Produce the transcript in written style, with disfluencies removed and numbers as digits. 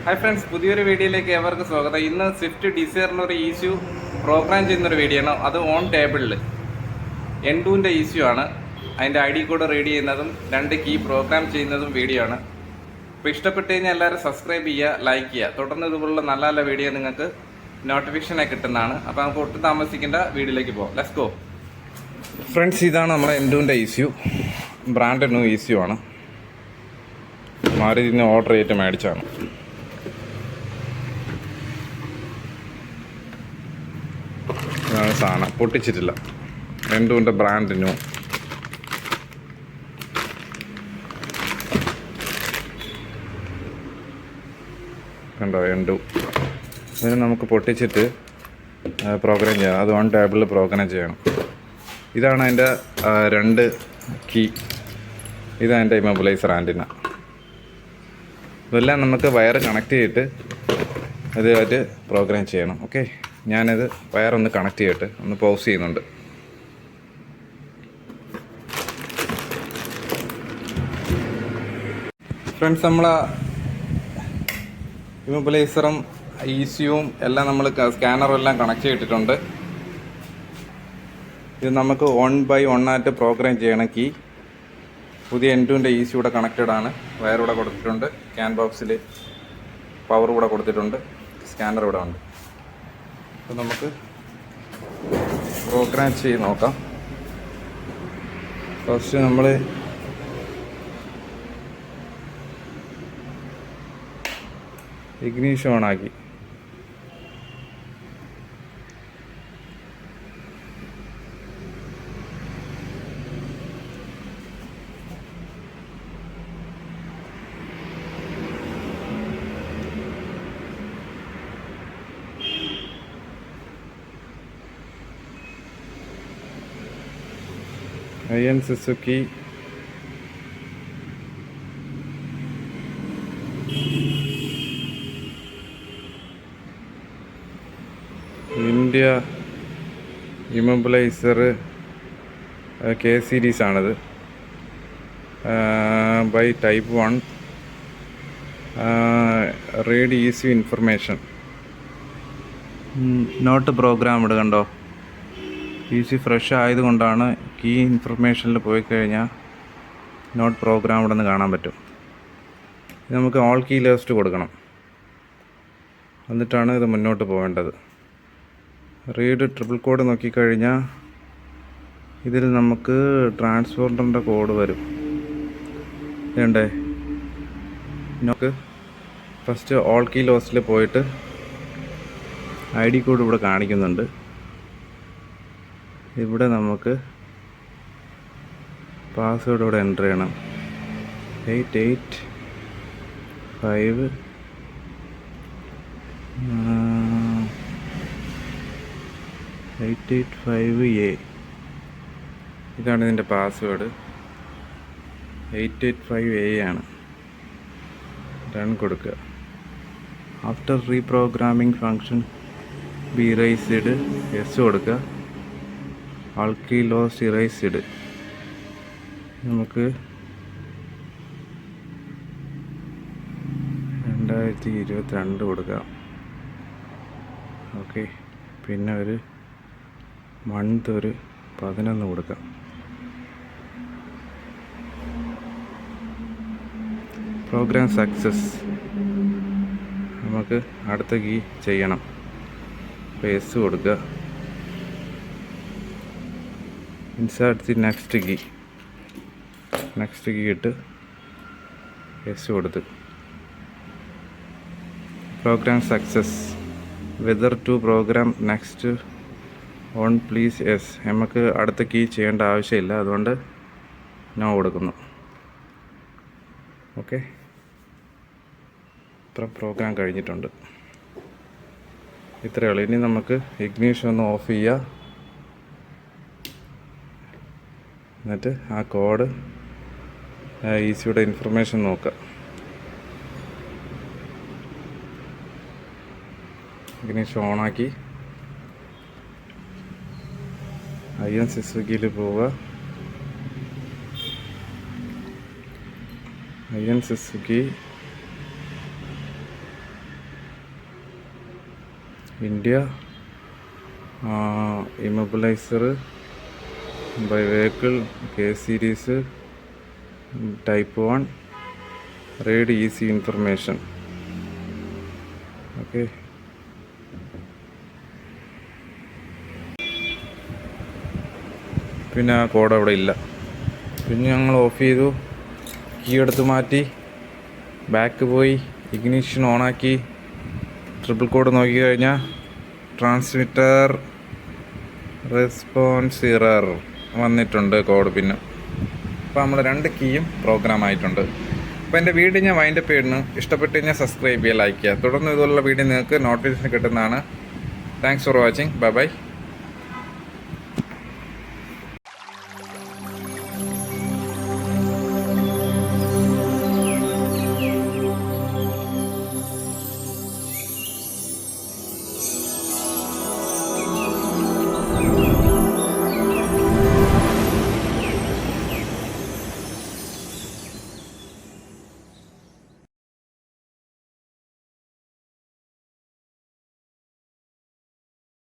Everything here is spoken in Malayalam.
ഹായ് ഫ്രണ്ട്സ്, പുതിയൊരു വീഡിയോയിലേക്ക് ഏവർക്കും സ്വാഗതം. ഇന്ന് സ്വിഫ്റ്റ് ഡിസയറിന് ഒരു ഇഷ്യൂ പ്രോഗ്രാം ചെയ്യുന്നൊരു വീഡിയോ ആണ്. അത് ഓൺ ടേബിളിൽ N2ൻ്റെ ഇഷ്യൂ ആണ്. അതിൻ്റെ ID കോഡ് റീഡ് ചെയ്യുന്നതും 2 കീ പ്രോഗ്രാം ചെയ്യുന്നതും വീഡിയോ ആണ്. അപ്പോൾ ഇഷ്ടപ്പെട്ട് കഴിഞ്ഞാൽ എല്ലാവരും സബ്സ്ക്രൈബ് ചെയ്യുക, ലൈക്ക് ചെയ്യുക. തുടർന്ന് ഇതുപോലുള്ള നല്ല നല്ല വീഡിയോ നിങ്ങൾക്ക് നോട്ടിഫിക്കേഷനായി കിട്ടുന്നതാണ്. അപ്പോൾ നമുക്ക് ഒട്ടും താമസിക്കേണ്ട വീഡിയോയിലേക്ക് പോകാം. Let's go. ഫ്രണ്ട്സ്, ഇതാണ് നമ്മുടെ N2ൻ്റെ ഇഷ്യൂ. ബ്രാൻഡ് ന്യൂ ഇഷ്യൂ ആണ്. മാരുതിന്ന് ഓർഡർ ചെയ്തിട്ട് മേടിച്ചാണ്. ഇതാണ് സാധനം, പൊട്ടിച്ചിട്ടില്ല. N2ൻ്റെ ബ്രാൻഡ് ന്യൂ. കണ്ടോ N2. ഇതിന് നമുക്ക് പൊട്ടിച്ചിട്ട് പ്രോഗ്രാം ചെയ്യാം. അത് ഓൺ ടേബിളിൽ പ്രോഗ്രാം ചെയ്യണം. ഇതാണ് അതിൻ്റെ 2 കീ. ഇതാണ് എൻ്റെ ഇമ്മൊബിലൈസർ ആൻറ്റിന. ഇതെല്ലാം നമുക്ക് വയർ കണക്ട് ചെയ്തിട്ട് ഇതായിട്ട് പ്രോഗ്രാം ചെയ്യണം. ഓക്കെ, ഞാനത് വയറൊന്ന് കണക്ട് ചെയ്തിട്ട് ഒന്ന് പൗസ് ചെയ്യുന്നുണ്ട്. ഫ്രണ്ട്സ്, നമ്മൾ ഇമ്മൊബിലൈസറും ECUവും എല്ലാം നമ്മൾ സ്കാനറും എല്ലാം കണക്ട് ചെയ്തിട്ടുണ്ട്. ഇത് നമുക്ക് 1 by 1 ആയിട്ട് പ്രോഗ്രാം ചെയ്യണം. കീ പുതിയ N2ൻ്റെ ECU കൂടെ കണക്റ്റഡ് ആണ്. വയർ കൂടെ കൊടുത്തിട്ടുണ്ട്. ക്യാൻ ബോക്സിൽ പവർ കൂടെ കൊടുത്തിട്ടുണ്ട്. സ്കാനർ ഇവിടെ ഉണ്ട്. അപ്പോൾ നമുക്ക് പ്രോഗ്രാം ചെയ്ത് നോക്കാം. ഫസ്റ്റ് നമ്മൾ ഇഗ്നീഷൻ ഓണാക്കി. Suzuki India immobiliser K series ആണിത്. By type 1 read ECU information not programmed. കണ്ടോ, ECU ഫ്രഷ് ആയതുകൊണ്ടാണ് കീ ഇൻഫർമേഷനിൽ പോയി കഴിഞ്ഞാൽ നോട്ട് പ്രോഗ്രാംഡ് എന്ന് കാണാൻ പറ്റും. നമുക്ക് ഓൾ കീ ലിസ്റ്റ് കൊടുക്കണം, എന്നിട്ടാണ് ഇത് മുന്നോട്ട് പോകേണ്ടത്. റീഡ് ട്രിപ്പിൾ കോഡ് നോക്കിക്കഴിഞ്ഞാൽ ഇതിൽ നമുക്ക് ട്രാൻസ്ഫോർമറിൻ്റെ കോഡ് വരും. വേണ്ടേ, നമുക്ക് ഫസ്റ്റ് ഓൾ കീ ലോസ്റ്റിൽ പോയിട്ട് ID കോഡ് ഇവിടെ കാണിക്കുന്നുണ്ട്. ഇവിടെ നമുക്ക് പാസ്വേഡ് ഇവിടെ എൻ്റർ ചെയ്യണം. 885A. ഇതാണ് ഇതിൻ്റെ പാസ്വേഡ്. 885A ആണ്. റൺ കൊടുക്കുക. After reprogramming function B erased. Yes കൊടുക്കുക. ആൾ കീ ലോസ്റ്റ് ഇറേസ്ഡ്. നമുക്ക് 2022 കൊടുക്കാം. ഓക്കെ, പിന്നെ ഒരു മന്ത് ഒരു 11 കൊടുക്കാം. Program success. നമുക്ക് അടുത്ത കീ ചെയ്യണം. അപ്പോൾ എസ് കൊടുക്കുക. Insert the next key. Next key ഇട്ട് എസ് കൊടുത്ത് program success. Whether to program next on please S. നമുക്ക് അടുത്ത കീ ചെയ്യേണ്ട ആവശ്യമില്ല, അതുകൊണ്ട് നോ കൊടുക്കുന്നു. ഓക്കെ, ഇത്ര പ്രോഗ്രാം കഴിഞ്ഞിട്ടുണ്ട്. ഇത്രയേ ഉള്ളൂ. ഇനി നമുക്ക് ഇഗ്നീഷൻ ഒന്ന് ഓഫ് ചെയ്യുക. എന്നിട്ട് ആ കോഡ് ECUയുടെ ഇൻഫർമേഷൻ നോക്കുക. ഇഗ്നീഷൻ ഓണാക്കി സുസുക്കിയിൽ പോവുക. Suzuki India, immobiliser, by vehicle, K series, type 1, read easy information. Okay, പിന്നെ ആ കോഡ് അവിടെ ഇല്ല. പിന്നെ ഞങ്ങൾ ഓഫ് ചെയ്തു, കീ എടുത്ത് മാറ്റി, ബാക്ക് പോയി, ഇഗ്നിഷൻ ഓണാക്കി, ട്രിപ്പിൾ കോഡ് നോക്കി കഴിഞ്ഞാൽ ട്രാൻസ്മിറ്റർ റെസ്പോൺസ് എറർ വന്നിട്ടുണ്ട് കോഡ് പിന്നും. അപ്പോൾ നമ്മൾ 2 കീയും പ്രോഗ്രാം ആയിട്ടുണ്ട്. അപ്പോൾ എൻ്റെ വീഡിയോ ഞാൻ വൈൻഡപ്പ് ചെയ്യുന്നു. ഇഷ്ടപ്പെട്ട് കഴിഞ്ഞാൽ സബ്സ്ക്രൈബ് ചെയ്യുക, ലൈക്ക് ചെയ്യുക. തുടർന്ന് ഇതുപോലുള്ള വീഡിയോ നിങ്ങൾക്ക് നോട്ടിഫിക്കേഷൻ കിട്ടുന്നതാണ്. Thanks for watching. Bye bye.